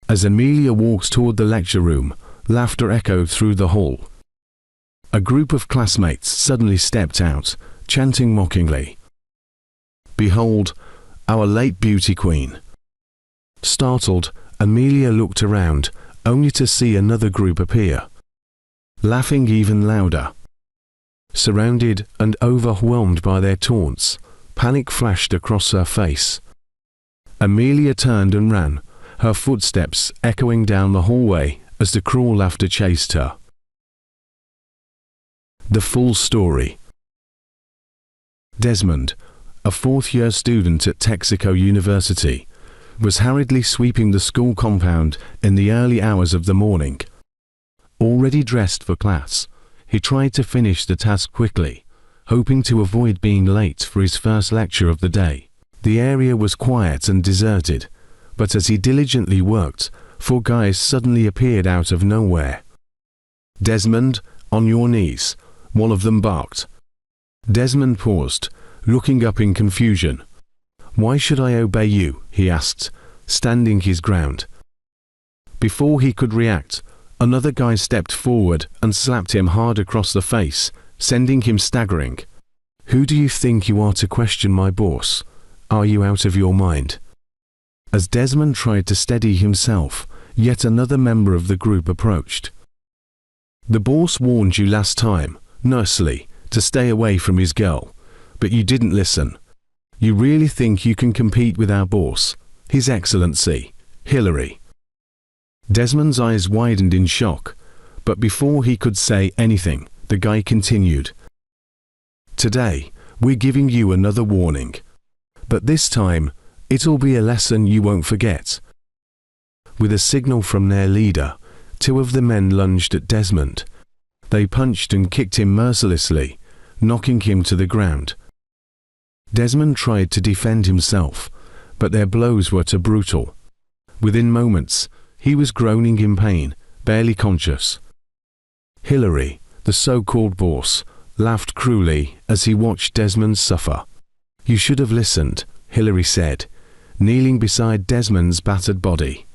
As Amelia walked toward the lecture room, laughter echoed through the hall. A group of classmates suddenly stepped out, chanting mockingly, "Behold, our late beauty queen." Startled, Amelia looked around, only to see another group appear, laughing even louder. Surrounded and overwhelmed by their taunts, panic flashed across her face. Amelia turned and ran, her footsteps echoing down the hallway as the cruel laughter chased her. The full story. Desmond, a fourth-year student at Texaco University, was hurriedly sweeping the school compound in the early hours of the morning. Already dressed for class, he tried to finish the task quickly, hoping to avoid being late for his first lecture of the day. The area was quiet and deserted, but as he diligently worked, 4 guys suddenly appeared out of nowhere. "Desmond, on your knees," one of them barked. Desmond paused, looking up in confusion. "Why should I obey you?" he asked, standing his ground. Before he could react, another guy stepped forward and slapped him hard across the face, sending him staggering. "Who do you think you are to question my boss? Are you out of your mind?" As Desmond tried to steady himself, yet another member of the group approached. "The boss warned you last time, Nursley, to stay away from his girl, but you didn't listen. You really think you can compete with our boss, His Excellency, Hillary?" Desmond's eyes widened in shock, but before he could say anything, the guy continued. "Today, we're giving you another warning. But this time, it'll be a lesson you won't forget." With a signal from their leader, 2 of the men lunged at Desmond. They punched and kicked him mercilessly, knocking him to the ground. Desmond tried to defend himself, but their blows were too brutal. Within moments, he was groaning in pain, barely conscious. Hillary, the so-called boss, laughed cruelly as he watched Desmond suffer. "You should have listened," Hillary said, kneeling beside Desmond's battered body.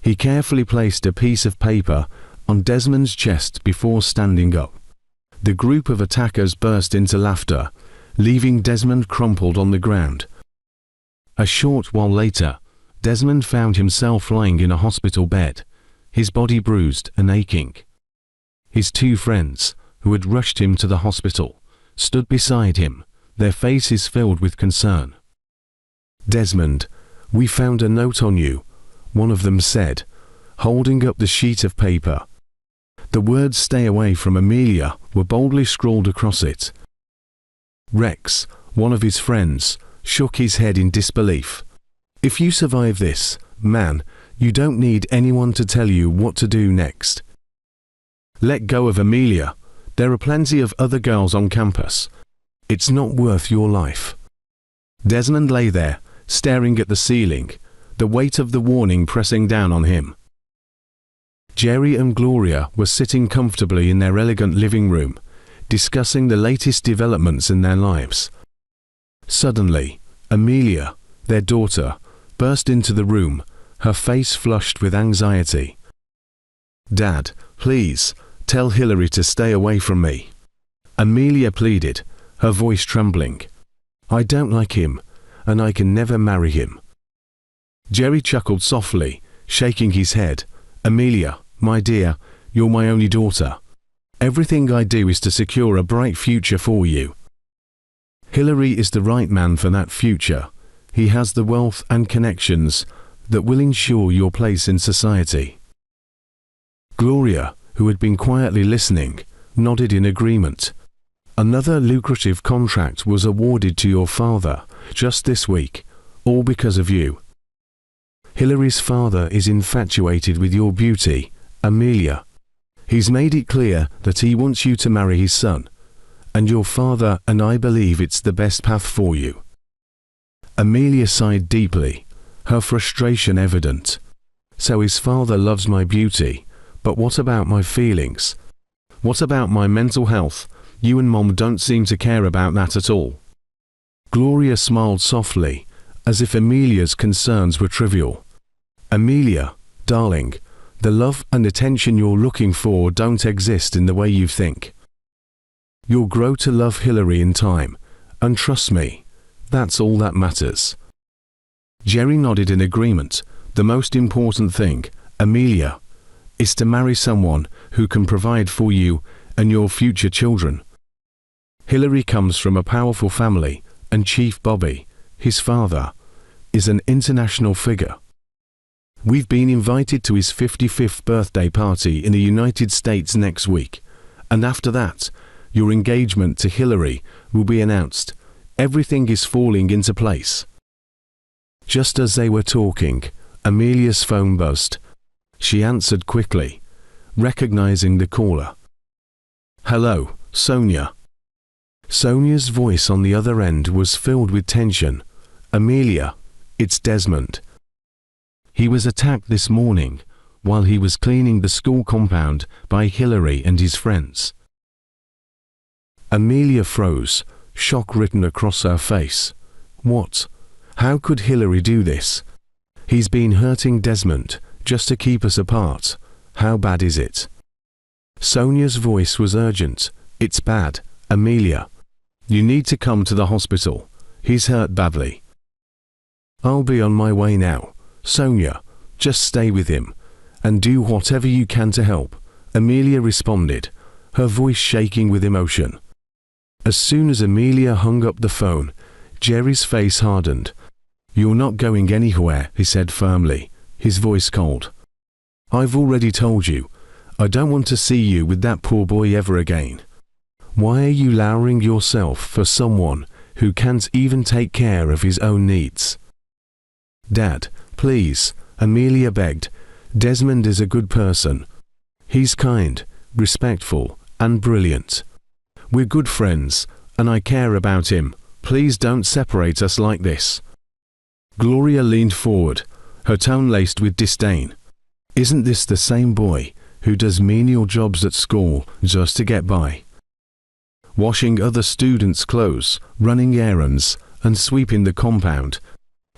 He carefully placed a piece of paper on Desmond's chest before standing up. The group of attackers burst into laughter, leaving Desmond crumpled on the ground. A short while later, Desmond found himself lying in a hospital bed, his body bruised and aching. His 2 friends, who had rushed him to the hospital, stood beside him, their faces filled with concern. "Desmond, we found a note on you," one of them said, holding up the sheet of paper. The words "Stay away from Amelia" were boldly scrawled across it. Rex, one of his friends, shook his head in disbelief. "If you survive this, man, you don't need anyone to tell you what to do next. Let go of Amelia. There are plenty of other girls on campus. It's not worth your life." Desmond lay there, staring at the ceiling, the weight of the warning pressing down on him. Jerry and Gloria were sitting comfortably in their elegant living room, discussing the latest developments in their lives. Suddenly, Amelia, their daughter, burst into the room, her face flushed with anxiety. "Dad, please, tell Hillary to stay away from me," Amelia pleaded, her voice trembling. "I don't like him, and I can never marry him." Jerry chuckled softly, shaking his head. "Amelia, my dear, you're my only daughter. Everything I do is to secure a bright future for you. Hillary is the right man for that future. He has the wealth and connections that will ensure your place in society." Gloria, who had been quietly listening, nodded in agreement. "Another lucrative contract was awarded to your father just this week, all because of you. Hillary's father is infatuated with your beauty, Amelia. He's made it clear that he wants you to marry his son, and your father and I believe it's the best path for you." Amelia sighed deeply, her frustration evident. "So his father loves my beauty, but what about my feelings? What about my mental health? You and Mom don't seem to care about that at all." Gloria smiled softly, as if Amelia's concerns were trivial. "Amelia, Darling, the love and attention you're looking for don't exist in the way you think. You'll grow to love Hillary in time, and trust me, that's all that matters. Jerry nodded in agreement. The most important thing, Amelia, is to marry someone who can provide for you and your future children. Hillary comes from a powerful family, and Chief Bobby, his father, is an international figure. We've been invited to his 55th birthday party in the United States next week, and after that, your engagement to Hillary will be announced. Everything is falling into place. Just as they were talking, Amelia's phone buzzed. She answered quickly, recognizing the caller. Hello, Sonia. Sonia's voice on the other end was filled with tension. Amelia, it's Desmond. He was attacked this morning while he was cleaning the school compound by Hillary and his friends. Amelia froze, shock written across her face. What? How could Hillary do this? He's been hurting Desmond just to keep us apart. How bad is it? Sonia's voice was urgent. It's bad, Amelia. You need to come to the hospital. He's hurt badly. I'll be on my way now. Sonia, just stay with him, and do whatever you can to help, Amelia responded, her voice shaking with emotion. As soon as Amelia hung up the phone, Jerry's face hardened. You're not going anywhere, he said firmly, his voice cold. I've already told you, I don't want to see you with that poor boy ever again. Why are you lowering yourself for someone who can't even take care of his own needs? Dad, please, Amelia begged. Desmond is a good person. He's kind, respectful, and brilliant. We're good friends, and I care about him. Please don't separate us like this. Gloria leaned forward, her tone laced with disdain. Isn't this the same boy who does menial jobs at school just to get by? Washing other students' clothes, running errands, and sweeping the compound.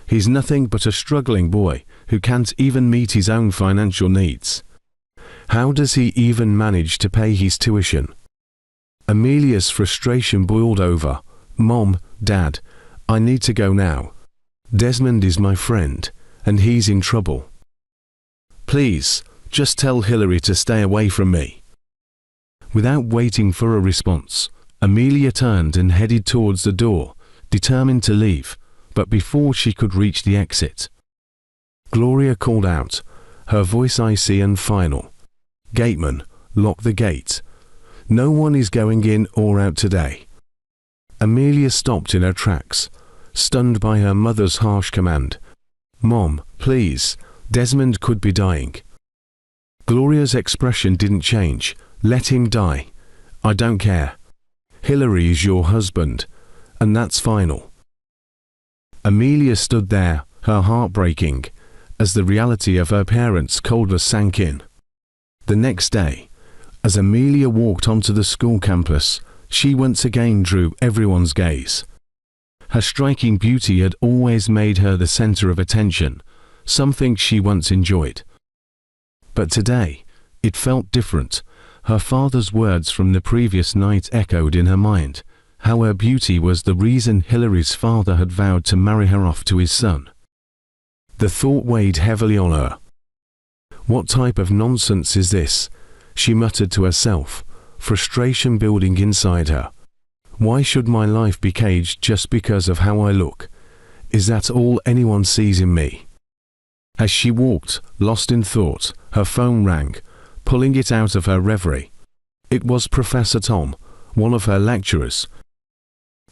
He's nothing but a struggling boy who can't even meet his own financial needs. How does he even manage to pay his tuition? Amelia's frustration boiled over. Mom, Dad, I need to go now. Desmond is my friend, and he's in trouble. Please, just tell Hillary to stay away from me. Without waiting for a response, Amelia turned and headed towards the door, determined to leave, but before she could reach the exit, Gloria called out, her voice icy and final. Gateman, lock the gate. No one is going in or out today. Amelia stopped in her tracks, stunned by her mother's harsh command. Mom, please, Desmond could be dying. Gloria's expression didn't change. Let him die. I don't care. Hillary is your husband, and that's final. Amelia stood there, her heart breaking, as the reality of her parents' coldness sank in. The next day, as Amelia walked onto the school campus, she once again drew everyone's gaze. Her striking beauty had always made her the center of attention, something she once enjoyed. But today, it felt different. Her father's words from the previous night echoed in her mind, how her beauty was the reason Hillary's father had vowed to marry her off to his son. The thought weighed heavily on her. What type of nonsense is this? She muttered to herself, frustration building inside her. Why should my life be caged just because of how I look? Is that all anyone sees in me? As she walked, lost in thought, her phone rang, pulling it out of her reverie. It was Professor Tom, one of her lecturers.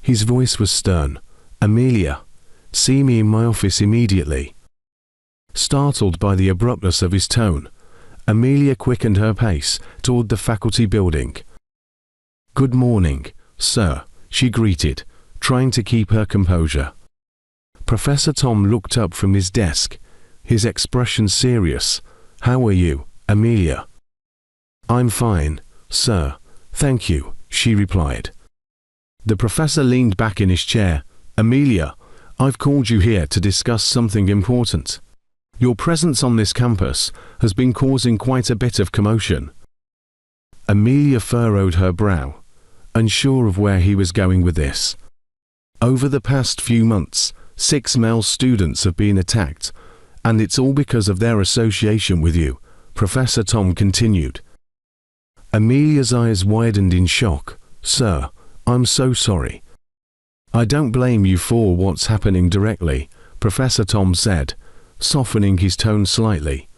His voice was stern. Amelia, see me in my office immediately. Startled by the abruptness of his tone, Amelia quickened her pace toward the faculty building. Good morning, sir, she greeted, trying to keep her composure. Professor Tom looked up from his desk, his expression serious. How are you, Amelia? I'm fine, sir, thank you, she replied. The professor leaned back in his chair. Amelia, I've called you here to discuss something important. Your presence on this campus has been causing quite a bit of commotion. Amelia furrowed her brow, unsure of where he was going with this. Over the past few months, 6 male students have been attacked, and it's all because of their association with you, Professor Tom continued. Amelia's eyes widened in shock. Sir, I'm so sorry. I don't blame you for what's happening directly, Professor Tom said, softening his tone slightly.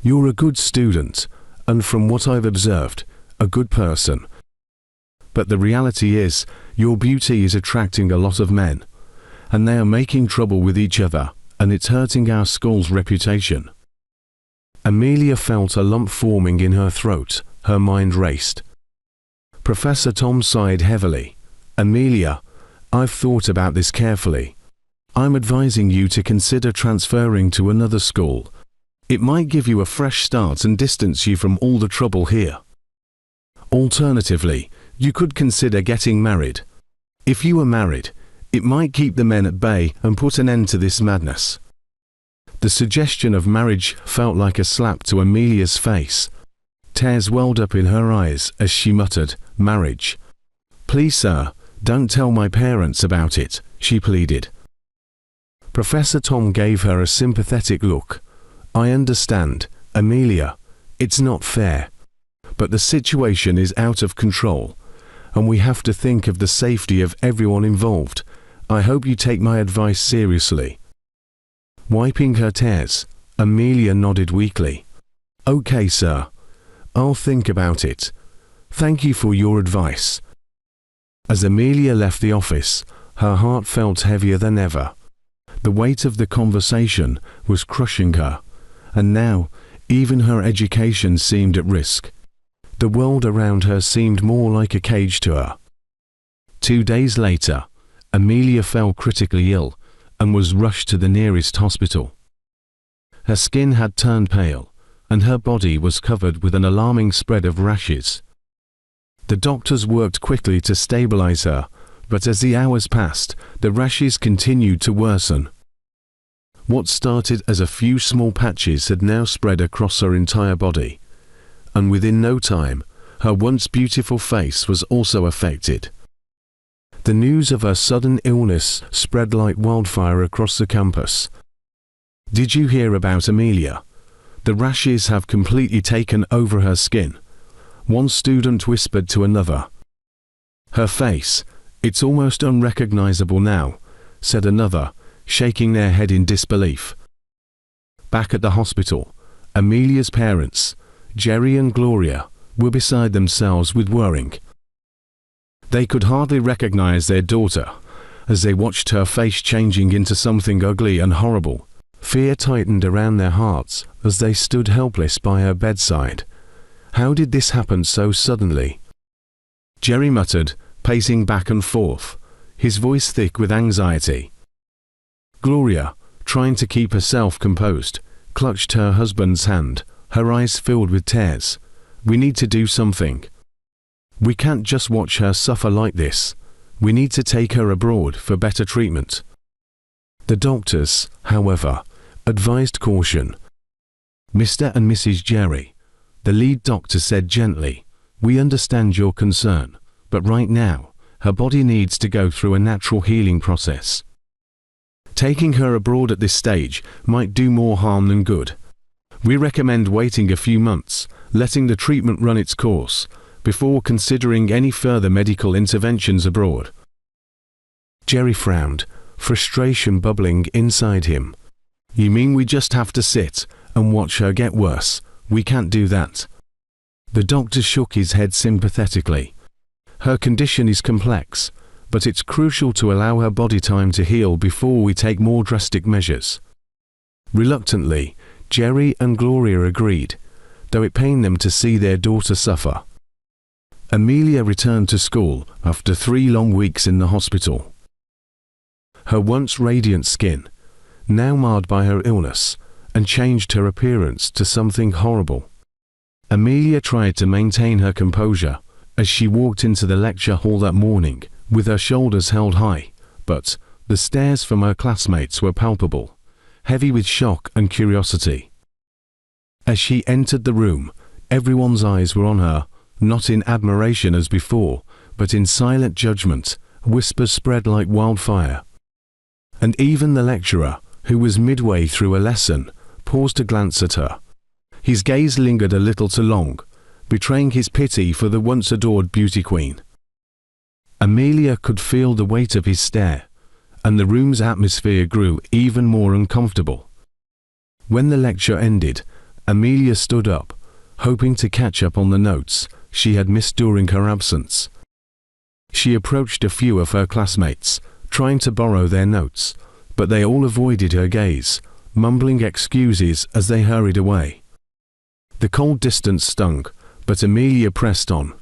You're a good student, and from what I've observed, a good person. But the reality is, your beauty is attracting a lot of men, and they are making trouble with each other, and it's hurting our school's reputation. Amelia felt a lump forming in her throat. Her mind raced. Professor Tom sighed heavily. Amelia, I've thought about this carefully. I'm advising you to consider transferring to another school. It might give you a fresh start and distance you from all the trouble here. Alternatively, you could consider getting married. If you were married, it might keep the men at bay and put an end to this madness. The suggestion of marriage felt like a slap to Amelia's face. Tears welled up in her eyes as she muttered, "Marriage. Please, sir, don't tell my parents about it," she pleaded. Professor Tom gave her a sympathetic look. I understand, Amelia. It's not fair. But the situation is out of control, and we have to think of the safety of everyone involved. I hope you take my advice seriously. Wiping her tears, Amelia nodded weakly. Okay, sir. I'll think about it. Thank you for your advice. As Amelia left the office, her heart felt heavier than ever. The weight of the conversation was crushing her, and now even her education seemed at risk. The world around her seemed more like a cage to her. 2 days later, Amelia fell critically ill and was rushed to the nearest hospital. Her skin had turned pale, and her body was covered with an alarming spread of rashes. The doctors worked quickly to stabilize her, but as the hours passed, the rashes continued to worsen. What started as a few small patches had now spread across her entire body, and within no time, her once beautiful face was also affected. The news of her sudden illness spread like wildfire across the campus. Did you hear about Amelia? The rashes have completely taken over her skin, one student whispered to another. Her face, it's almost unrecognizable now, said another, shaking their head in disbelief. Back at the hospital, Amelia's parents, Jerry and Gloria, were beside themselves with worrying. They could hardly recognize their daughter, as they watched her face changing into something ugly and horrible. Fear tightened around their hearts as they stood helpless by her bedside. How did this happen so suddenly? Jerry muttered, pacing back and forth, his voice thick with anxiety. Gloria, trying to keep herself composed, clutched her husband's hand, her eyes filled with tears. We need to do something. We can't just watch her suffer like this. We need to take her abroad for better treatment. The doctors, however, advised caution. Mr. and Mrs. Jerry, the lead doctor said gently, we understand your concern, but right now, her body needs to go through a natural healing process. Taking her abroad at this stage might do more harm than good. We recommend waiting a few months, letting the treatment run its course, before considering any further medical interventions abroad. Jerry frowned, frustration bubbling inside him. You mean we just have to sit and watch her get worse? We can't do that. The doctor shook his head sympathetically. Her condition is complex, but it's crucial to allow her body time to heal before we take more drastic measures. Reluctantly, Jerry and Gloria agreed, though it pained them to see their daughter suffer. Amelia returned to school after 3 long weeks in the hospital. Her once radiant skin, now marred by her illness, and changed her appearance to something horrible. Amelia tried to maintain her composure as she walked into the lecture hall that morning, with her shoulders held high, but the stares from her classmates were palpable. heavy with shock and curiosity. As she entered the room, everyone's eyes were on her, not in admiration as before, but in silent judgment. Whispers spread like wildfire. And even the lecturer, who was midway through a lesson, paused to glance at her. His gaze lingered a little too long, betraying his pity for the once adored beauty queen. Amelia could feel the weight of his stare, and the room's atmosphere grew even more uncomfortable. When the lecture ended, Amelia stood up, hoping to catch up on the notes she had missed during her absence. She approached a few of her classmates, trying to borrow their notes, but they all avoided her gaze, mumbling excuses as they hurried away. The cold distance stung, but Amelia pressed on.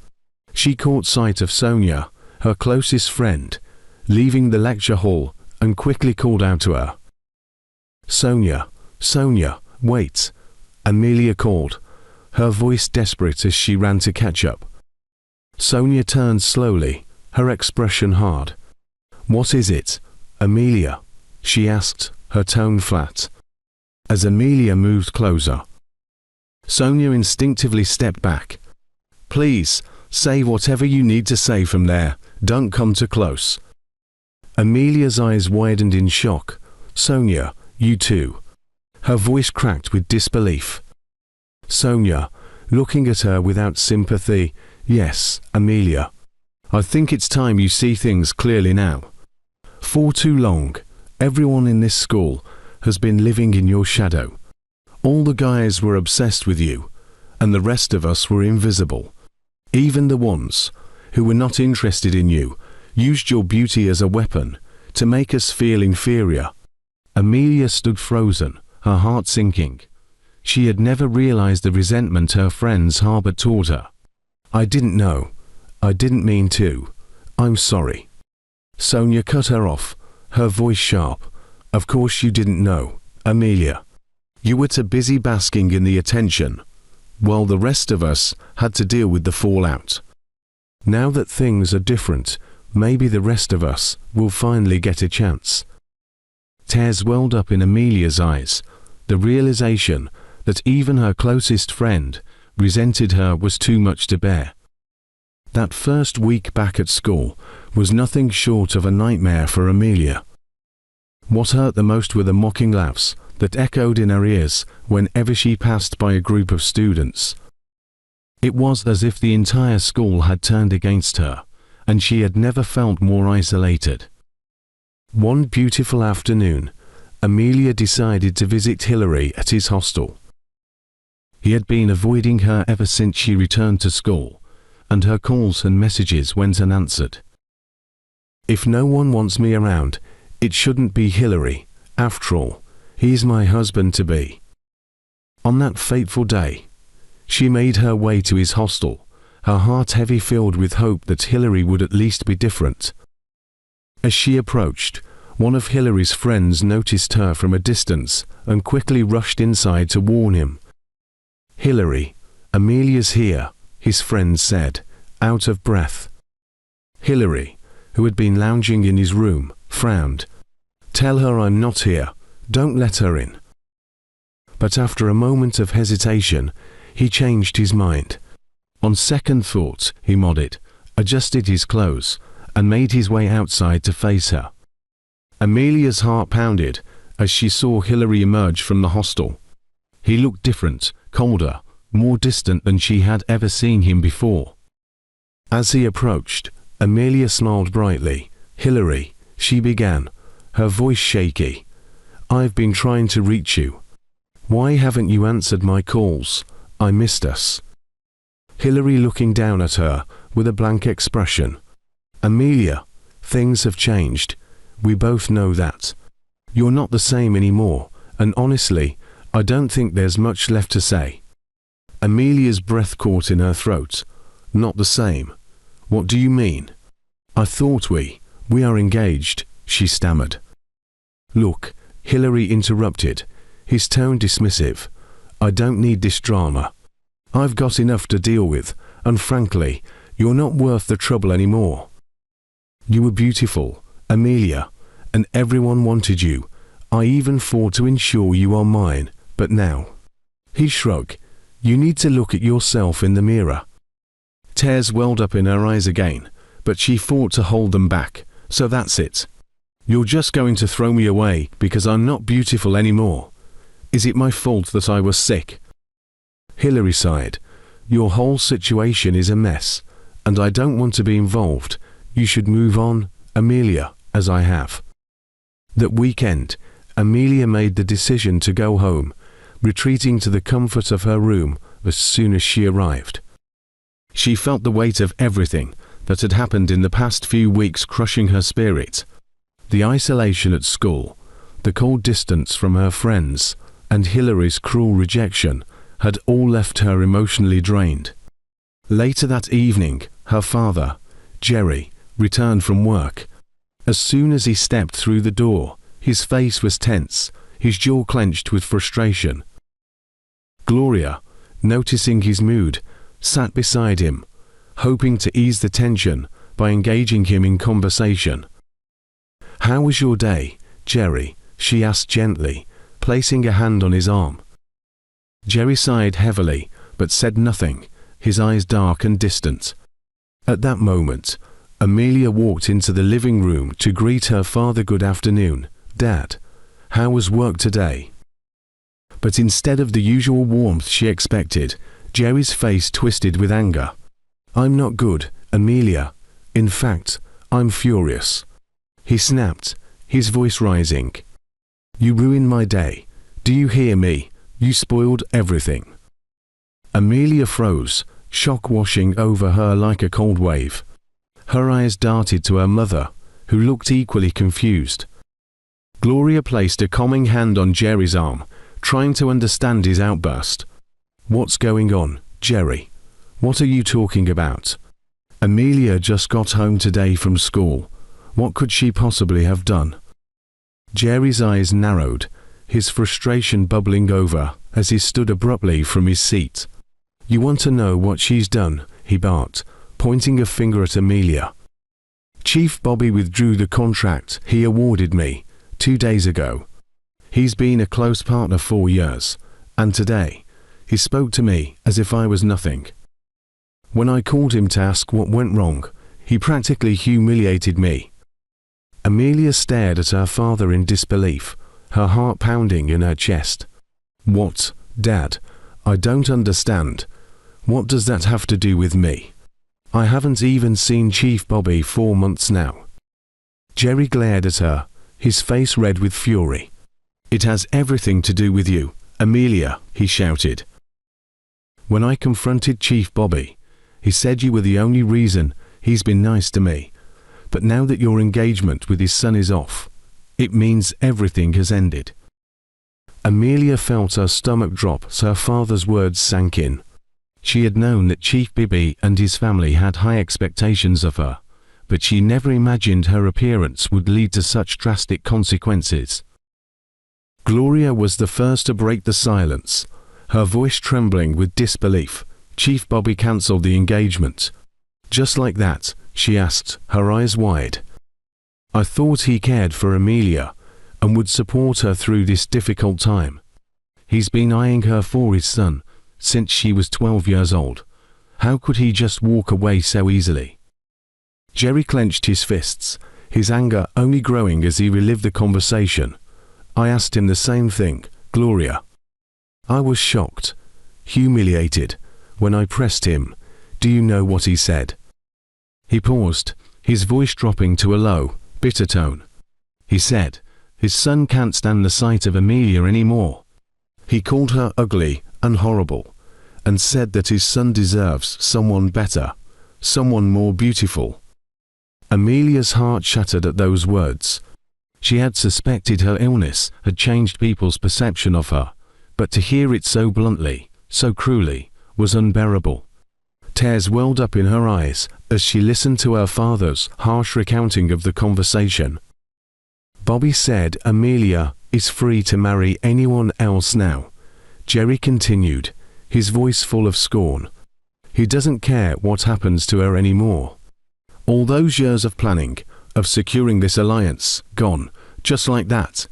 She caught sight of Sonia, her closest friend, leaving the lecture hall, and quickly called out to her. "Sonia, Sonia, wait," Amelia called, her voice desperate as she ran to catch up. Sonia turned slowly, her expression hard. "What is it, Amelia?" she asked, her tone flat. As Amelia moved closer, Sonia instinctively stepped back. "Please, say whatever you need to say from there, don't come too close." Amelia's eyes widened in shock. "Sonia, you too?" Her voice cracked with disbelief. Sonia, looking at her without sympathy, "Yes, Amelia. I think it's time you see things clearly now. For too long, everyone in this school has been living in your shadow. All the guys were obsessed with you, and the rest of us were invisible. Even the ones who were not interested in you used your beauty as a weapon to make us feel inferior." Amelia stood frozen, her heart sinking. She had never realized the resentment her friends harbored toward her. "I didn't know. I didn't mean to. I'm sorry." Sonia cut her off, her voice sharp. "Of course you didn't know, Amelia. You were too busy basking in the attention, while the rest of us had to deal with the fallout. Now that things are different, maybe the rest of us will finally get a chance." Tears welled up in Amelia's eyes. The realization that even her closest friend resented her was too much to bear. That first week back at school was nothing short of a nightmare for Amelia. What hurt the most were the mocking laughs that echoed in her ears whenever she passed by a group of students. It was as if the entire school had turned against her, and she had never felt more isolated. One beautiful afternoon, Amelia decided to visit Hilary at his hostel. He had been avoiding her ever since she returned to school, and her calls and messages went unanswered. "If no one wants me around, it shouldn't be Hilary. After all, he's my husband-to-be." On that fateful day, she made her way to his hostel, her heart heavy, filled with hope that Hilary would at least be different. As she approached, one of Hilary's friends noticed her from a distance and quickly rushed inside to warn him. "Hilary, Amelia's here," his friend said, out of breath. Hilary, who had been lounging in his room, frowned. "Tell her I'm not here. Don't let her in." But after a moment of hesitation, he changed his mind. On second thought, he nodded, adjusted his clothes, and made his way outside to face her. Amelia's heart pounded as she saw Hilary emerge from the hostel. He looked different, colder, more distant than she had ever seen him before. As he approached, Amelia smiled brightly. "Hilary," she began, her voice shaky, "I've been trying to reach you. Why haven't you answered my calls? I missed us." Hilary looking down at her with a blank expression. "Amelia, things have changed. We both know that. You're not the same anymore, and honestly, I don't think there's much left to say." Amelia's breath caught in her throat. "Not the same? What do you mean? I thought we are engaged," she stammered. "Look," Hilary interrupted, his tone dismissive, "I don't need this drama. I've got enough to deal with, and frankly, you're not worth the trouble anymore. You were beautiful, Amelia, and everyone wanted you. I even fought to ensure you are mine, but now. He shrugged. You need to look at yourself in the mirror. Tears welled up in her eyes again, but she fought to hold them back. So that's it. You're just going to throw me away because I'm not beautiful anymore. Is it my fault that I was sick? Hilary sighed. Your whole situation is a mess, and I don't want to be involved. You should move on, Amelia, as I have. That weekend, Amelia made the decision to go home, retreating to the comfort of her room as soon as she arrived. She felt the weight of everything that had happened in the past few weeks crushing her spirit. The isolation at school, the cold distance from her friends, and Hilary's cruel rejection had all left her emotionally drained. Later that evening, her father, Jerry, returned from work. As soon as he stepped through the door, his face was tense, his jaw clenched with frustration. Gloria, noticing his mood, sat beside him, hoping to ease the tension by engaging him in conversation. How was your day, Jerry? She asked gently, placing a hand on his arm. Jerry sighed heavily, but said nothing, his eyes dark and distant. At that moment, Amelia walked into the living room to greet her father. Good afternoon, Dad. How was work today? But instead of the usual warmth she expected, Jerry's face twisted with anger. I'm not good, Amelia. In fact, I'm furious. He snapped, his voice rising. You ruined my day. Do you hear me? You spoiled everything. Amelia froze, shock washing over her like a cold wave. Her eyes darted to her mother, who looked equally confused. Gloria placed a calming hand on Jerry's arm, trying to understand his outburst. What's going on, Jerry? What are you talking about? Amelia just got home today from school. What could she possibly have done? Jerry's eyes narrowed, his frustration bubbling over as he stood abruptly from his seat. You want to know what she's done, he barked, pointing a finger at Amelia. Chief Bobby withdrew the contract he awarded me 2 days ago. He's been a close partner for years, and today, he spoke to me as if I was nothing. When I called him to ask what went wrong, he practically humiliated me. Amelia stared at her father in disbelief, her heart pounding in her chest. What, Dad? I don't understand. What does that have to do with me? I haven't even seen Chief Bobby 4 months now. Jerry glared at her, his face red with fury. It has everything to do with you, Amelia, he shouted. When I confronted Chief Bobby, he said you were the only reason he's been nice to me. But now that your engagement with his son is off, it means everything has ended. Amelia felt her stomach drop as her father's words sank in. She had known that Chief Bobby and his family had high expectations of her, but she never imagined her appearance would lead to such drastic consequences. Gloria was the first to break the silence, her voice trembling with disbelief. Chief Bobby cancelled the engagement. Just like that, she asked, her eyes wide. I thought he cared for Amelia and would support her through this difficult time. He's been eyeing her for his son since she was 12 years old. How could he just walk away so easily? Jerry clenched his fists, his anger only growing as he relived the conversation. I asked him the same thing, Gloria. I was shocked, humiliated, when I pressed him. Do you know what he said? He paused, his voice dropping to a low, bitter tone. He said, his son can't stand the sight of Amelia anymore. He called her ugly and horrible, and said that his son deserves someone better, someone more beautiful. Amelia's heart shattered at those words. She had suspected her illness had changed people's perception of her, but to hear it so bluntly, so cruelly, was unbearable. Tears welled up in her eyes as she listened to her father's harsh recounting of the conversation. Bobby said Amelia is free to marry anyone else now. Jerry continued, his voice full of scorn. He doesn't care what happens to her anymore. All those years of planning, of securing this alliance, gone, just like that.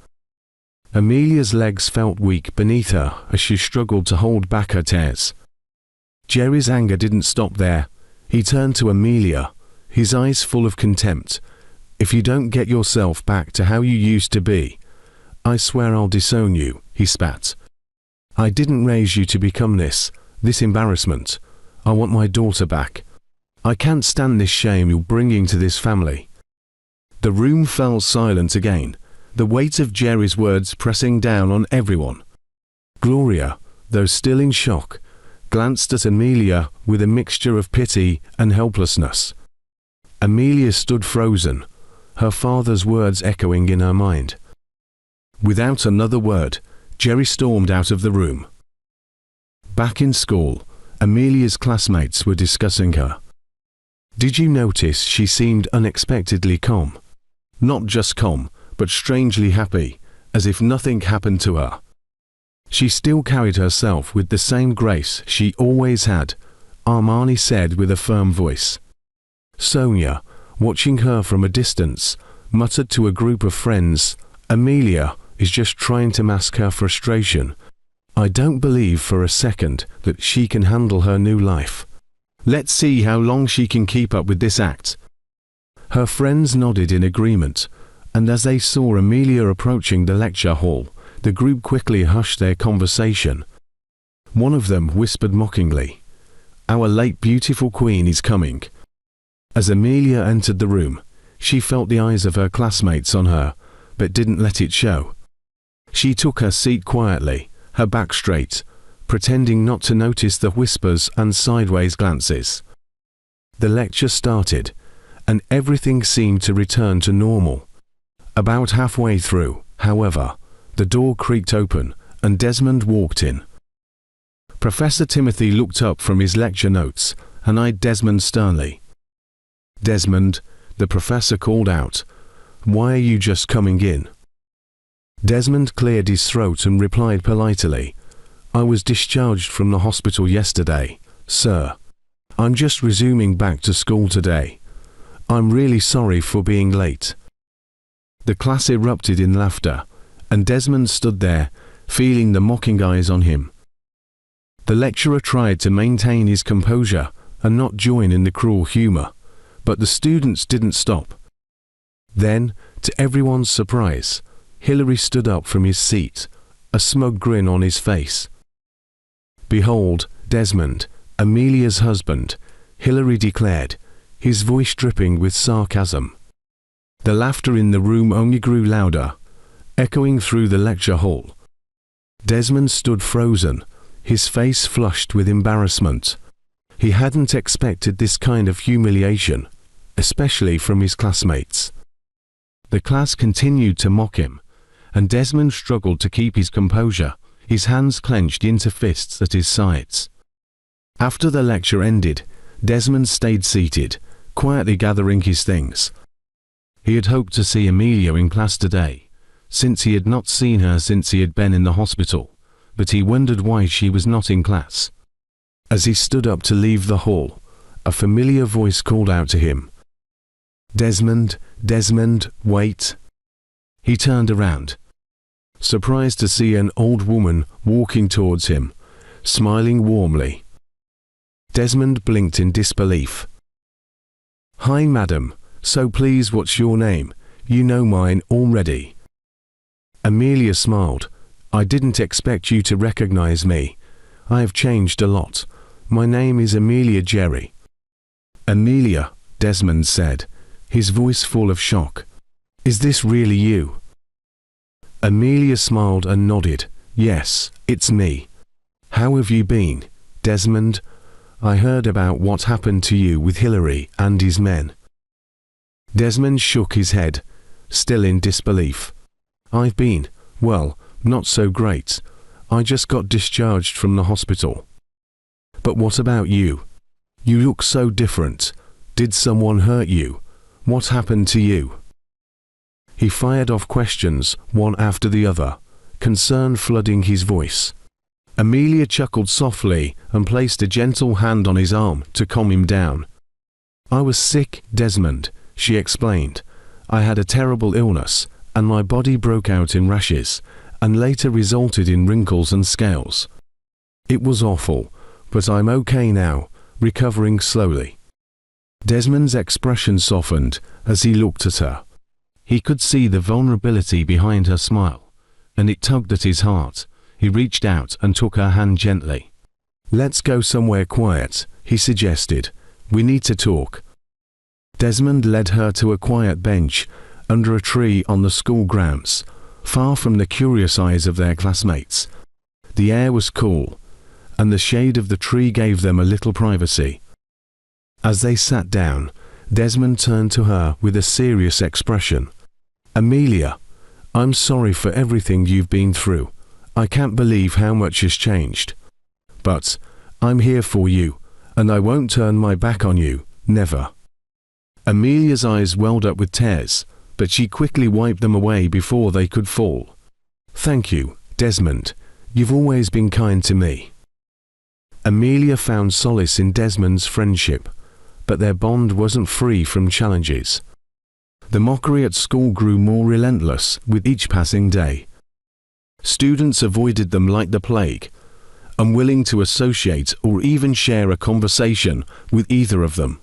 Amelia's legs felt weak beneath her as she struggled to hold back her tears. Jerry's anger didn't stop there. He turned to Amelia, his eyes full of contempt. "If you don't get yourself back to how you used to be, I swear I'll disown you," he spat. "I didn't raise you to become this embarrassment. I want my daughter back. I can't stand this shame you're bringing to this family." The room fell silent again, the weight of Jerry's words pressing down on everyone. Gloria, though still in shock, glanced at Amelia with a mixture of pity and helplessness. Amelia stood frozen, her father's words echoing in her mind. Without another word, Jerry stormed out of the room. Back in school, Amelia's classmates were discussing her. "Did you notice she seemed unexpectedly calm? Not just calm, but strangely happy, as if nothing happened to her. She still carried herself with the same grace she always had," Armani said with a firm voice. Sonia, watching her from a distance, muttered to a group of friends, "Amelia is just trying to mask her frustration. I don't believe for a second that she can handle her new life. Let's see how long she can keep up with this act." Her friends nodded in agreement, and as they saw Amelia approaching the lecture hall, the group quickly hushed their conversation. One of them whispered mockingly, "Our late beautiful queen is coming." As Amelia entered the room, she felt the eyes of her classmates on her, but didn't let it show. She took her seat quietly, her back straight, pretending not to notice the whispers and sideways glances. The lecture started, and everything seemed to return to normal. About halfway through, however, the door creaked open, and Desmond walked in. Professor Timothy looked up from his lecture notes and eyed Desmond sternly. "Desmond," the professor called out, "why are you just coming in?" Desmond cleared his throat and replied politely, "I was discharged from the hospital yesterday, sir. I'm just resuming back to school today. I'm really sorry for being late." The class erupted in laughter, and Desmond stood there, feeling the mocking eyes on him. The lecturer tried to maintain his composure and not join in the cruel humor, but the students didn't stop. Then, to everyone's surprise, Hilary stood up from his seat, a smug grin on his face. "Behold, Desmond, Amelia's husband," Hilary declared, his voice dripping with sarcasm. The laughter in the room only grew louder, echoing through the lecture hall. Desmond stood frozen, his face flushed with embarrassment. He hadn't expected this kind of humiliation, especially from his classmates. The class continued to mock him, and Desmond struggled to keep his composure, his hands clenched into fists at his sides. After the lecture ended, Desmond stayed seated, quietly gathering his things. He had hoped to see Amelia in class today, since he had not seen her since he had been in the hospital, but he wondered why she was not in class. As he stood up to leave the hall, a familiar voice called out to him, "Desmond, Desmond, wait." He turned around, surprised to see an old woman walking towards him, smiling warmly. Desmond blinked in disbelief. "Hi, madam, so please what's your name? You know mine already." Amelia smiled. "I didn't expect you to recognize me. I have changed a lot. My name is Amelia Jerry." "Amelia," Desmond said, his voice full of shock. "Is this really you?" Amelia smiled and nodded. "Yes, it's me. How have you been, Desmond? I heard about what happened to you with Hilary and his men." Desmond shook his head, still in disbelief. "I've been, well, not so great. I just got discharged from the hospital." "But what about you? You look so different. Did someone hurt you? What happened to you?" He fired off questions, one after the other, concern flooding his voice. Amelia chuckled softly and placed a gentle hand on his arm to calm him down. "I was sick, Desmond," she explained. "I had a terrible illness, and my body broke out in rashes, and later resulted in wrinkles and scales. It was awful, but I'm okay now, recovering slowly. Desmond's expression softened as he looked at her. He could see the vulnerability behind her smile, and it tugged at his heart. He reached out and took her hand gently. "Let's go somewhere quiet," he suggested. "We need to talk." Desmond led her to a quiet bench under a tree on the school grounds, far from the curious eyes of their classmates. The air was cool, and the shade of the tree gave them a little privacy. As they sat down, Desmond turned to her with a serious expression. "Amelia, I'm sorry for everything you've been through. I can't believe how much has changed. But I'm here for you, and I won't turn my back on you, never." Amelia's eyes welled up with tears, but she quickly wiped them away before they could fall. "Thank you, Desmond. You've always been kind to me." Amelia found solace in Desmond's friendship, but their bond wasn't free from challenges. The mockery at school grew more relentless with each passing day. Students avoided them like the plague, unwilling to associate or even share a conversation with either of them.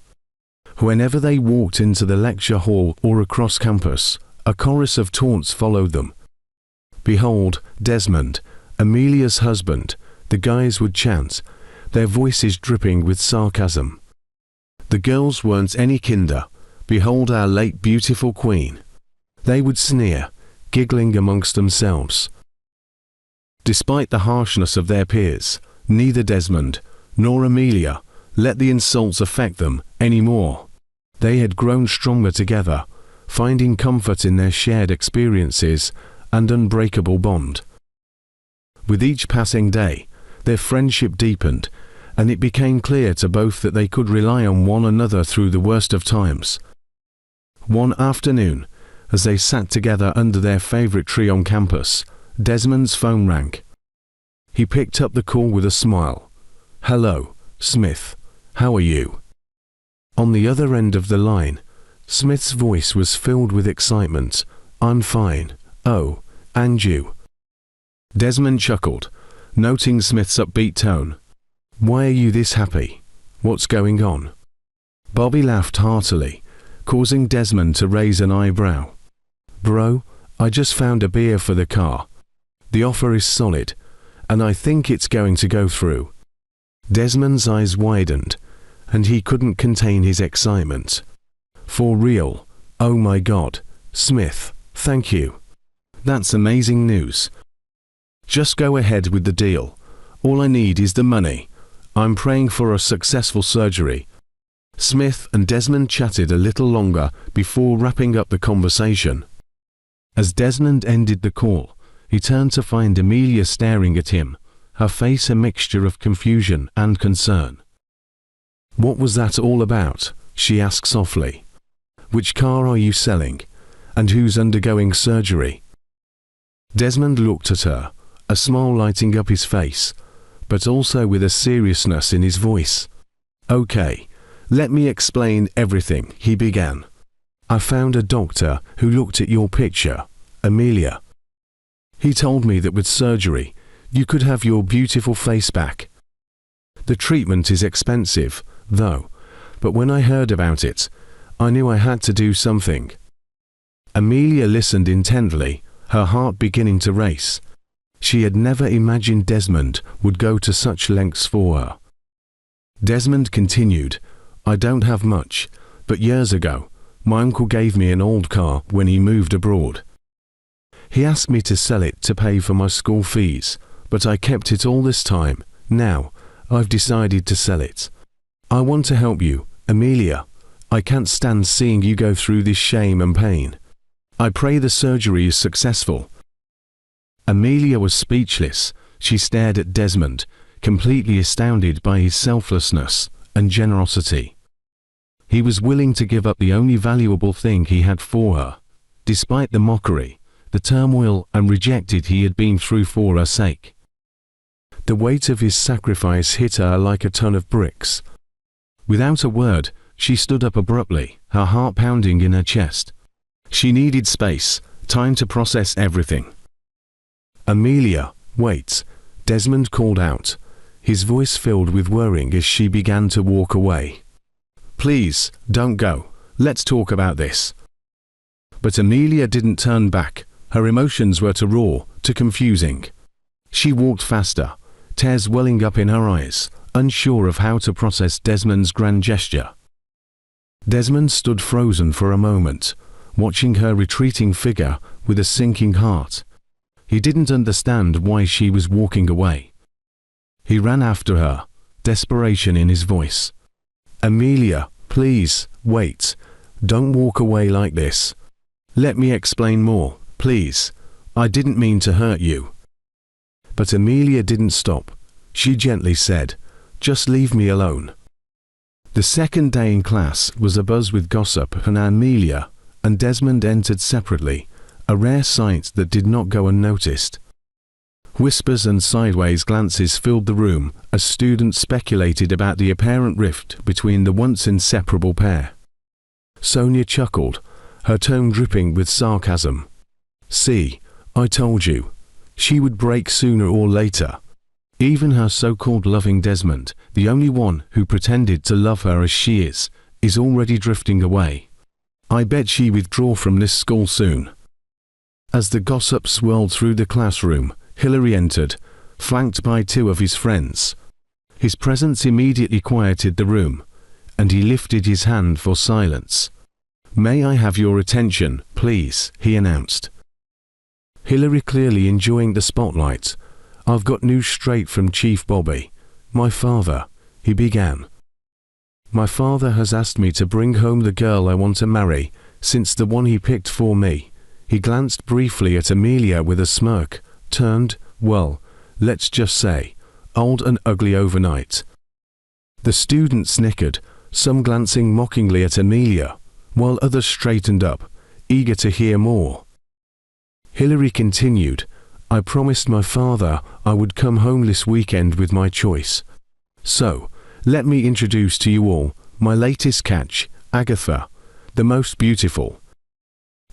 Whenever they walked into the lecture hall or across campus, a chorus of taunts followed them. "Behold, Desmond, Amelia's husband," the guys would chant, their voices dripping with sarcasm. The girls weren't any kinder. "Behold our late beautiful queen," they would sneer, giggling amongst themselves. Despite the harshness of their peers, neither Desmond nor Amelia let the insults affect them anymore. They had grown stronger together, finding comfort in their shared experiences and unbreakable bond. With each passing day, their friendship deepened, and it became clear to both that they could rely on one another through the worst of times. One afternoon, as they sat together under their favorite tree on campus, Desmond's phone rang. He picked up the call with a smile. "Hello, Smith. How are you?" On the other end of the line, Smith's voice was filled with excitement. "I'm fine. Oh, and you?" Desmond chuckled, noting Smith's upbeat tone. "Why are you this happy? What's going on?" Bobby laughed heartily, causing Desmond to raise an eyebrow. "Bro, I just found a beer for the car. The offer is solid, and I think it's going to go through." Desmond's eyes widened, and he couldn't contain his excitement. "For real? Oh my God, Smith, thank you. That's amazing news. Just go ahead with the deal. All I need is the money. I'm praying for a successful surgery." Smith and Desmond chatted a little longer before wrapping up the conversation. As Desmond ended the call, he turned to find Amelia staring at him, her face a mixture of confusion and concern. "What was that all about?" she asked softly. "Which car are you selling? And who's undergoing surgery?" Desmond looked at her, a smile lighting up his face, but also with a seriousness in his voice. "Okay, let me explain everything," he began. "I found a doctor who looked at your picture, Amelia. He told me that with surgery, you could have your beautiful face back. The treatment is expensive, though, but when I heard about it, I knew I had to do something." Amelia listened intently, her heart beginning to race. She had never imagined Desmond would go to such lengths for her. Desmond continued, "I don't have much, but years ago, my uncle gave me an old car when he moved abroad. He asked me to sell it to pay for my school fees, but I kept it all this time. Now, I've decided to sell it. I want to help you, Amelia. I can't stand seeing you go through this shame and pain. I pray the surgery is successful." Amelia was speechless. She stared at Desmond, completely astounded by his selflessness and generosity. He was willing to give up the only valuable thing he had for her, despite the mockery, the turmoil and rejected he had been through for her sake. The weight of his sacrifice hit her like a ton of bricks. Without a word, she stood up abruptly, her heart pounding in her chest. She needed space, time to process everything. "Amelia, wait," Desmond called out, his voice filled with worrying as she began to walk away. "Please, don't go. Let's talk about this." But Amelia didn't turn back. Her emotions were too raw, too confusing. She walked faster, tears welling up in her eyes, unsure of how to process Desmond's grand gesture. Desmond stood frozen for a moment, watching her retreating figure with a sinking heart. He didn't understand why she was walking away. He ran after her, desperation in his voice. "Amelia, please, wait. Don't walk away like this. Let me explain more, please. I didn't mean to hurt you." But Amelia didn't stop. She gently said, "Just leave me alone." The second day in class was abuzz with gossip, and Amelia and Desmond entered separately, a rare sight that did not go unnoticed. Whispers and sideways glances filled the room as students speculated about the apparent rift between the once inseparable pair. Sonia chuckled, her tone dripping with sarcasm. "See, I told you. She would break sooner or later. Even her so-called loving Desmond, the only one who pretended to love her as she is already drifting away. I bet she withdraw from this school soon." As the gossip swirled through the classroom, Hilary entered, flanked by two of his friends. His presence immediately quieted the room, and he lifted his hand for silence. "May I have your attention, please?" he announced. Hilary, clearly enjoying the spotlight. "I've got news straight from Chief Bobby. My father," he began. "My father has asked me to bring home the girl I want to marry, since the one he picked for me." He glanced briefly at Amelia with a smirk, turned, well, let's just say, old and ugly overnight. The students snickered, some glancing mockingly at Amelia, while others straightened up, eager to hear more. Hilary continued, "I promised my father I would come home this weekend with my choice. So, let me introduce to you all my latest catch, Agatha, the most beautiful."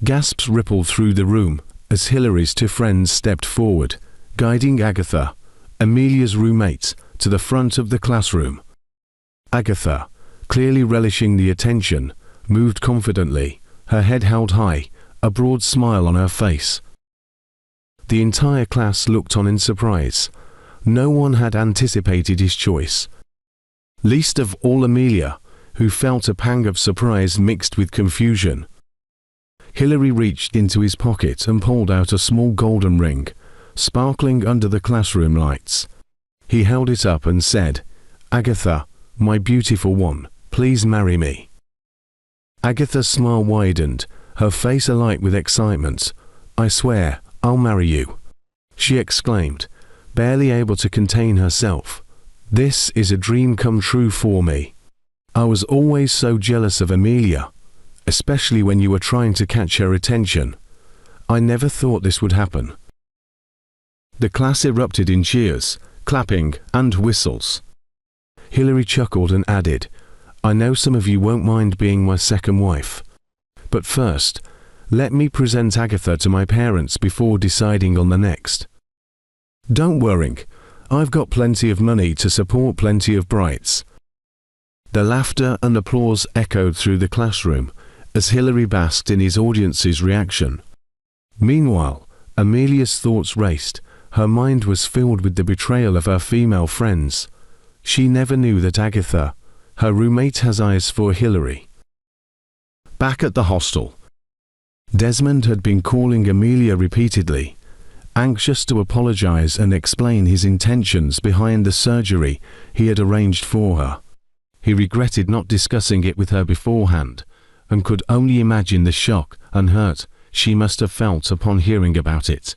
Gasps rippled through the room as Hilary's two friends stepped forward, guiding Agatha, Amelia's roommate, to the front of the classroom. Agatha, clearly relishing the attention, moved confidently, her head held high, a broad smile on her face. The entire class looked on in surprise. No one had anticipated his choice. Least of all Amelia, who felt a pang of surprise mixed with confusion. Hilary reached into his pocket and pulled out a small golden ring, sparkling under the classroom lights. He held it up and said, "Agatha, my beautiful one, please marry me." Agatha's smile widened, her face alight with excitement. "I swear, I'll marry you," she exclaimed, barely able to contain herself. "This is a dream come true for me. I was always so jealous of Amelia, especially when you were trying to catch her attention. I never thought this would happen." The class erupted in cheers, clapping, and whistles. Hilary chuckled and added, "I know some of you won't mind being my second wife. But first, let me present Agatha to my parents before deciding on the next. Don't worry, I've got plenty of money to support plenty of brides." The laughter and applause echoed through the classroom as Hilary basked in his audience's reaction. Meanwhile, Amelia's thoughts raced. Her mind was filled with the betrayal of her female friends. She never knew that Agatha, her roommate, has eyes for Hilary. Back at the hostel, Desmond had been calling Amelia repeatedly, anxious to apologize and explain his intentions behind the surgery he had arranged for her. He regretted not discussing it with her beforehand, and could only imagine the shock and hurt she must have felt upon hearing about it.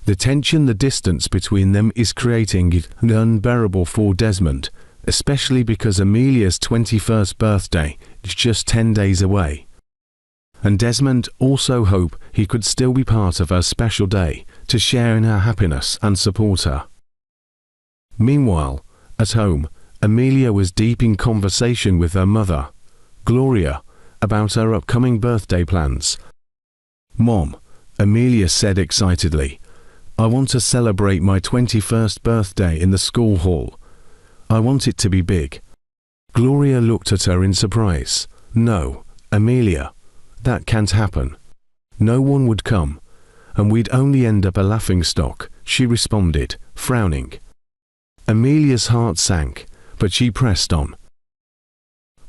The tension, the distance between them is creating it unbearable for Desmond, especially because Amelia's 21st birthday is just 10 days away. And Desmond also hoped he could still be part of her special day to share in her happiness and support her. Meanwhile, at home, Amelia was deep in conversation with her mother, Gloria, about her upcoming birthday plans. "Mom," Amelia said excitedly, I want to celebrate my 21st birthday in the school hall. I want it to be big." Gloria looked at her in surprise. "No, Amelia, that can't happen. No one would come, and we'd only end up a laughingstock," she responded, frowning. Amelia's heart sank, but she pressed on.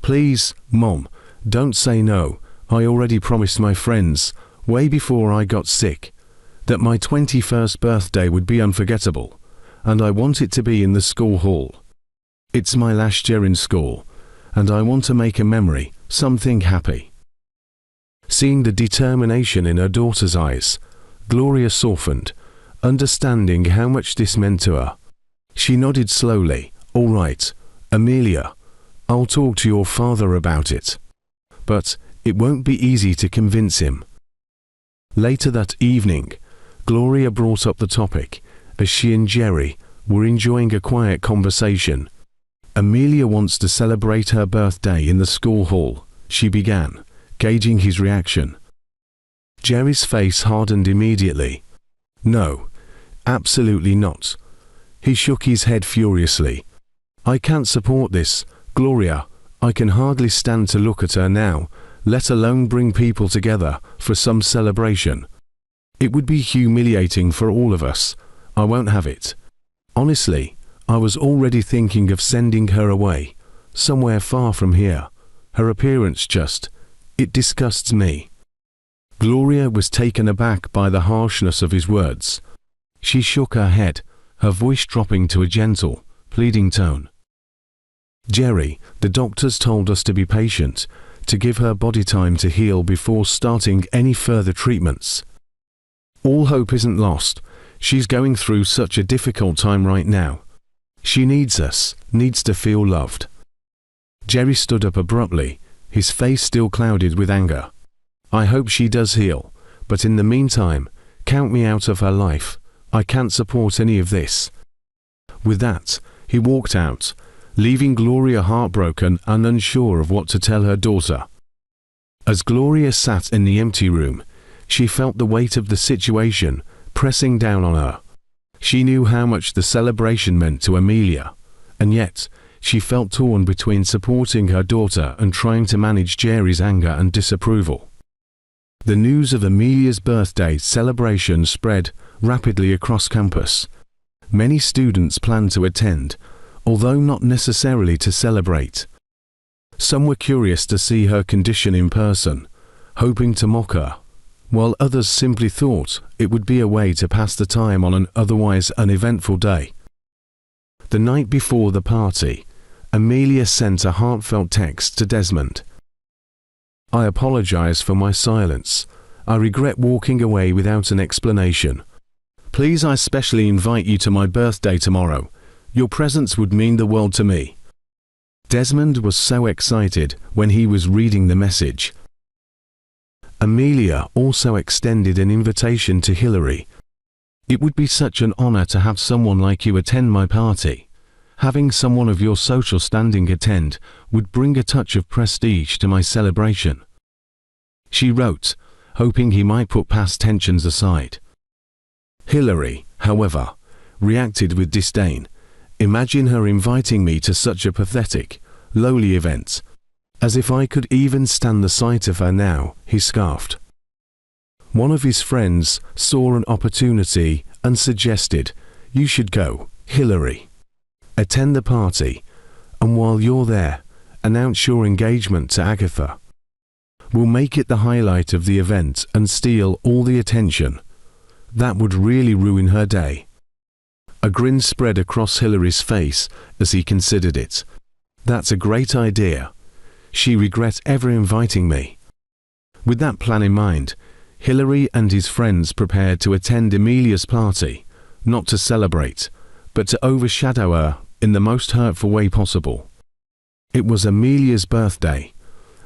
"Please, Mom, don't say no. I already promised my friends, way before I got sick, that my 21st birthday would be unforgettable, and I want it to be in the school hall. It's my last year in school, and I want to make a memory, something happy." Seeing the determination in her daughter's eyes, Gloria softened, understanding how much this meant to her. She nodded slowly. "All right, Amelia, I'll talk to your father about it. But it won't be easy to convince him." Later that evening, Gloria brought up the topic as she and Jerry were enjoying a quiet conversation. "Amelia wants to celebrate her birthday in the school hall," she began, gauging his reaction. Jerry's face hardened immediately. "No, absolutely not." He shook his head furiously. "I can't support this, Gloria. I can hardly stand to look at her now, let alone bring people together for some celebration. It would be humiliating for all of us. I won't have it. Honestly, I was already thinking of sending her away, somewhere far from here. Her appearance it disgusts me." Gloria was taken aback by the harshness of his words. She shook her head, her voice dropping to a gentle, pleading tone. "Jerry, the doctors told us to be patient, to give her body time to heal before starting any further treatments. All hope isn't lost. She's going through such a difficult time right now. She needs us, needs to feel loved." Jerry stood up abruptly, his face still clouded with anger. "I hope she does heal, but in the meantime, count me out of her life. I can't support any of this." With that, he walked out, leaving Gloria heartbroken and unsure of what to tell her daughter. As Gloria sat in the empty room, she felt the weight of the situation pressing down on her. She knew how much the celebration meant to Amelia, and yet she felt torn between supporting her daughter and trying to manage Jerry's anger and disapproval. The news of Amelia's birthday celebration spread rapidly across campus. Many students planned to attend, although not necessarily to celebrate. Some were curious to see her condition in person, hoping to mock her, while others simply thought it would be a way to pass the time on an otherwise uneventful day. The night before the party, Amelia sent a heartfelt text to Desmond. "I apologize for my silence. I regret walking away without an explanation. Please, I specially invite you to my birthday tomorrow. Your presence would mean the world to me." Desmond was so excited when he was reading the message. Amelia also extended an invitation to Hillary. "It would be such an honor to have someone like you attend my party. Having someone of your social standing attend would bring a touch of prestige to my celebration," she wrote, hoping he might put past tensions aside. Hillary, however, reacted with disdain. "Imagine her inviting me to such a pathetic, lowly event. As if I could even stand the sight of her now," he scoffed. One of his friends saw an opportunity and suggested, "You should go, Hillary. Attend the party, and while you're there, announce your engagement to Agatha. We'll make it the highlight of the event and steal all the attention. That would really ruin her day." A grin spread across Hillary's face as he considered it. "That's a great idea. She regrets ever inviting me." With that plan in mind, Hillary and his friends prepared to attend Amelia's party, not to celebrate, but to overshadow her in the most hurtful way possible. It was Amelia's birthday,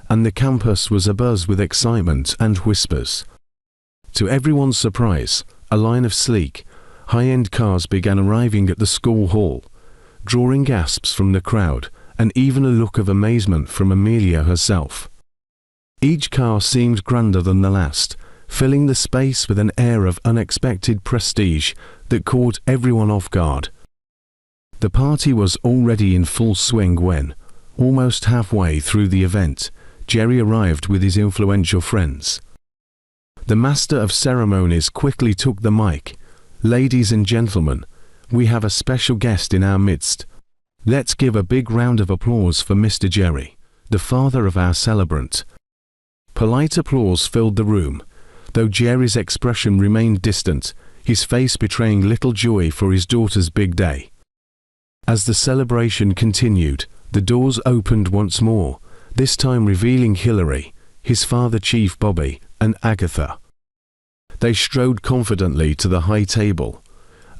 and the campus was abuzz with excitement and whispers. To everyone's surprise, a line of sleek, high-end cars began arriving at the school hall, drawing gasps from the crowd and even a look of amazement from Amelia herself. Each car seemed grander than the last, filling the space with an air of unexpected prestige that caught everyone off guard. The party was already in full swing when, almost halfway through the event, Jerry arrived with his influential friends. The master of ceremonies quickly took the mic. "Ladies and gentlemen, we have a special guest in our midst. Let's give a big round of applause for Mr. Jerry, the father of our celebrant." Polite applause filled the room, though Jerry's expression remained distant, his face betraying little joy for his daughter's big day. As the celebration continued, the doors opened once more, this time revealing Hillary, his father Chief Bobby, and Agatha. They strode confidently to the high table,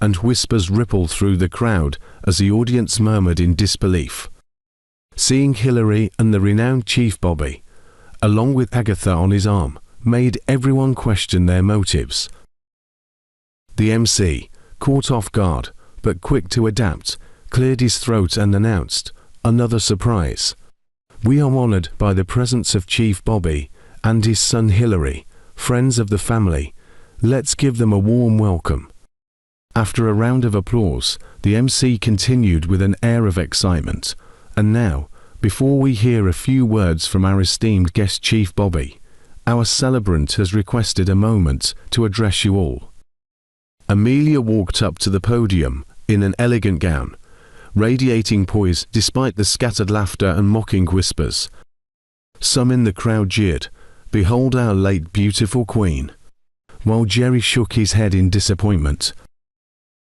and whispers rippled through the crowd as the audience murmured in disbelief. Seeing Hillary and the renowned Chief Bobby, along with Agatha on his arm, made everyone question their motives. The MC, caught off guard, but quick to adapt, cleared his throat and announced, "Another surprise. We are honored by the presence of Chief Bobby and his son Hillary, friends of the family. Let's give them a warm welcome." After a round of applause, the MC continued with an air of excitement. "And now, before we hear a few words from our esteemed guest Chief Bobby, our celebrant has requested a moment to address you all." Amelia walked up to the podium in an elegant gown, radiating poise despite the scattered laughter and mocking whispers. Some in the crowd jeered, "Behold our late beautiful queen," while Jerry shook his head in disappointment.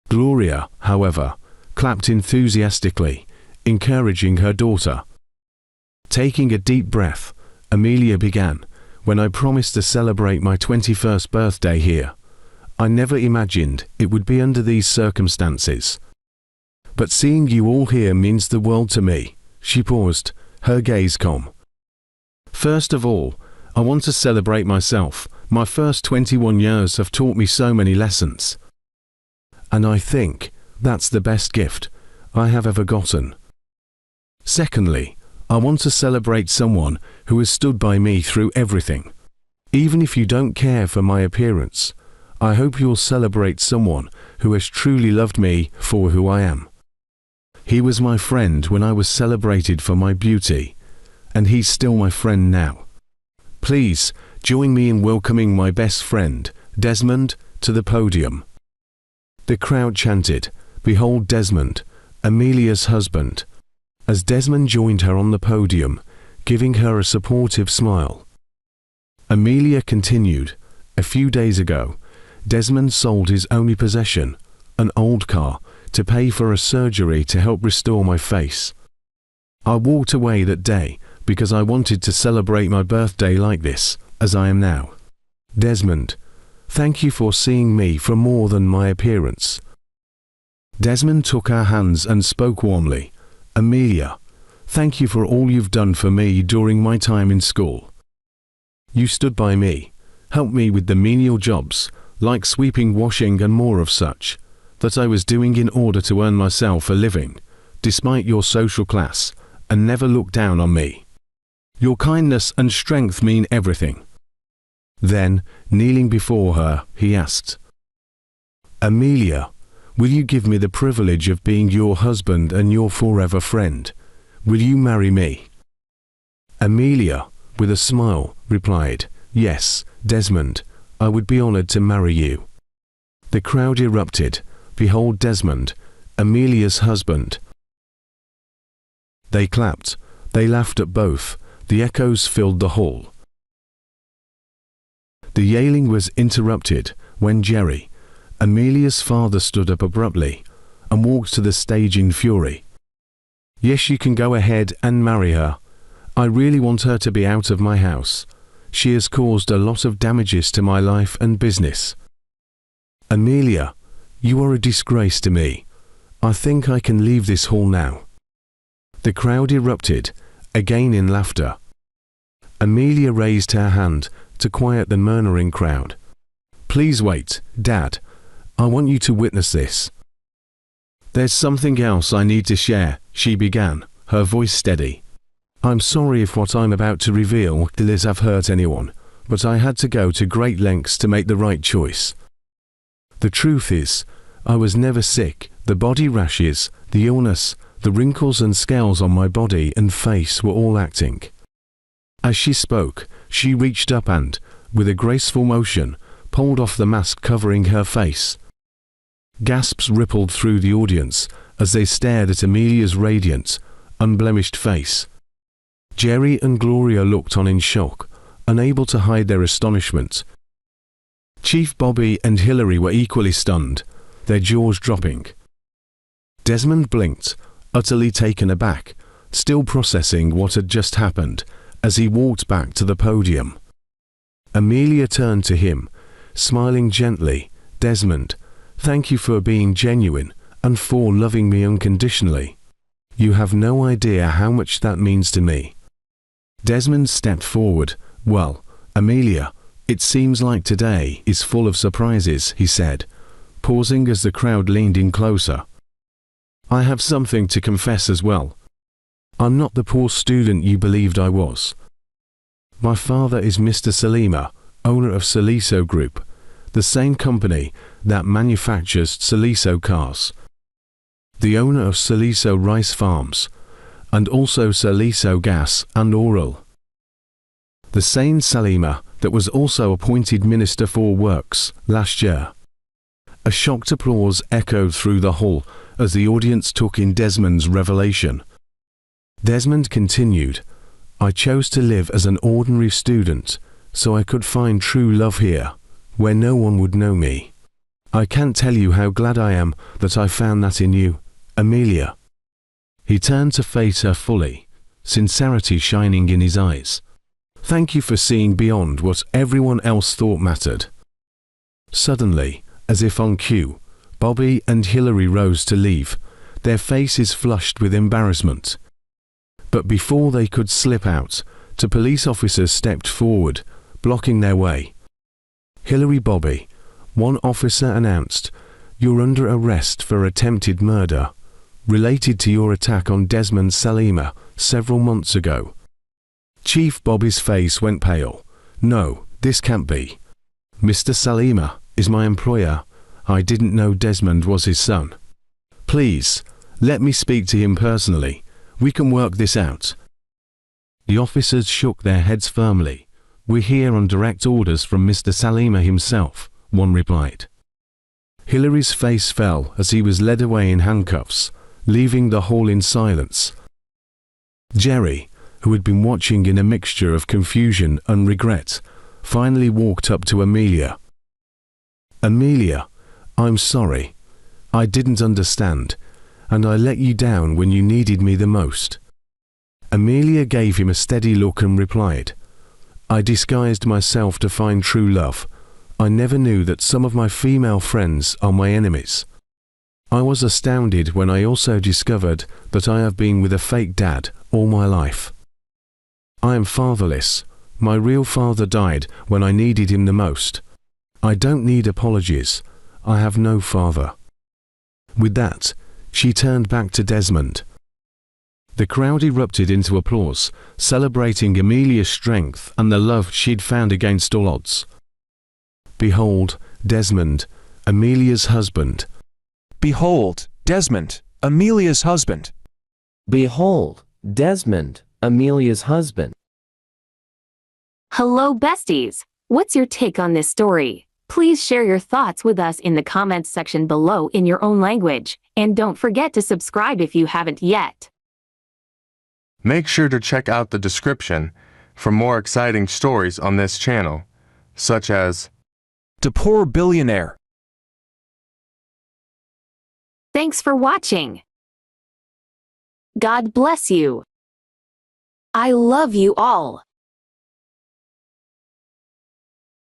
Gloria, however, clapped enthusiastically, encouraging her daughter. Taking a deep breath, Amelia began, "When I promised to celebrate my 21st birthday here, I never imagined it would be under these circumstances. But seeing you all here means the world to me." She paused, her gaze calm. "First of all, I want to celebrate myself. My first 21 years have taught me so many lessons. And I think that's the best gift I have ever gotten. Secondly, I want to celebrate someone who has stood by me through everything. Even if you don't care for my appearance, I hope you'll celebrate someone who has truly loved me for who I am. He was my friend when I was celebrated for my beauty, and he's still my friend now. Please join me in welcoming my best friend, Desmond, to the podium." The crowd chanted, "Behold Desmond, Amelia's husband," as Desmond joined her on the podium, giving her a supportive smile. Amelia continued, "A few days ago, Desmond sold his only possession, an old car, to pay for a surgery to help restore my face. I walked away that day because I wanted to celebrate my birthday like this, as I am now. Desmond, thank you for seeing me for more than my appearance." Desmond took her hands and spoke warmly, "Amelia, thank you for all you've done for me during my time in school. You stood by me, helped me with the menial jobs, like sweeping, washing and more of such, that I was doing in order to earn myself a living, despite your social class, and never looked down on me. Your kindness and strength mean everything." Then, kneeling before her, he asked, "Amelia, will you give me the privilege of being your husband and your forever friend? Will you marry me?" Amelia, with a smile, replied, "Yes, Desmond, I would be honored to marry you." The crowd erupted, "Behold Desmond, Amelia's husband." They clapped, they laughed at both, the echoes filled the hall. The yelling was interrupted when Jerry, Amelia's father, stood up abruptly and walked to the stage in fury. "Yes, you can go ahead and marry her. I really want her to be out of my house. She has caused a lot of damages to my life and business. Amelia, you are a disgrace to me. I think I can leave this hall now." The crowd erupted, again in laughter. Amelia raised her hand to quiet the murmuring crowd. "Please wait, Dad. I want you to witness this. There's something else I need to share," she began, her voice steady. "I'm sorry if what I'm about to reveal will have hurt anyone, but I had to go to great lengths to make the right choice. The truth is, I was never sick. The body rashes, the illness, the wrinkles and scales on my body and face were all acting. As she spoke, she reached up and, with a graceful motion, pulled off the mask covering her face. Gasps rippled through the audience as they stared at Amelia's radiant, unblemished face. Jerry and Gloria looked on in shock, unable to hide their astonishment. Chief Bobby and Hillary were equally stunned, their jaws dropping. Desmond blinked, utterly taken aback, still processing what had just happened, as he walked back to the podium. Amelia turned to him, smiling gently. "Desmond, thank you for being genuine and for loving me unconditionally. You have no idea how much that means to me." Desmond stepped forward. "Well, Amelia, it seems like today is full of surprises," he said, pausing as the crowd leaned in closer. "I have something to confess as well. I'm not the poor student you believed I was. My father is Mr. Salima, owner of Saliso Group, the same company that manufactures Saliso cars. The owner of Saliso Rice Farms, and also Saliso Gas and Oil. The same Salima that was also appointed Minister for Works last year." A shocked applause echoed through the hall as the audience took in Desmond's revelation. Desmond continued, "I chose to live as an ordinary student, so I could find true love here, where no one would know me. I can't tell you how glad I am that I found that in you, Amelia." He turned to face her fully, sincerity shining in his eyes. "Thank you for seeing beyond what everyone else thought mattered." Suddenly, as if on cue, Bobby and Hillary rose to leave, their faces flushed with embarrassment. But before they could slip out, two police officers stepped forward, blocking their way. "Hillary, Bobby," one officer announced, "you're under arrest for attempted murder, related to your attack on Desmond Salima several months ago." Chief Bobby's face went pale. "No, this can't be. Mr. Salima is my employer. I didn't know Desmond was his son. Please, let me speak to him personally. We can work this out." The officers shook their heads firmly. "We're here on direct orders from Mr. Salima himself," one replied. Hillary's face fell as he was led away in handcuffs, leaving the hall in silence. Jerry, who had been watching in a mixture of confusion and regret, finally walked up to Amelia. "Amelia, I'm sorry. I didn't understand, and I let you down when you needed me the most." Amelia gave him a steady look and replied, "I disguised myself to find true love. I never knew that some of my female friends are my enemies. I was astounded when I also discovered that I have been with a fake dad all my life. I am fatherless. My real father died when I needed him the most. I don't need apologies. I have no father." With that, she turned back to Desmond. The crowd erupted into applause, celebrating Amelia's strength and the love she'd found against all odds. "Behold, Desmond, Amelia's husband." "Behold, Desmond, Amelia's husband." "Behold, Desmond, Amelia's husband." Hello besties! What's your take on this story? Please share your thoughts with us in the comments section below in your own language, and don't forget to subscribe if you haven't yet. Make sure to check out the description for more exciting stories on this channel, such as The Poor Billionaire. Thanks for watching. God bless you. I love you all.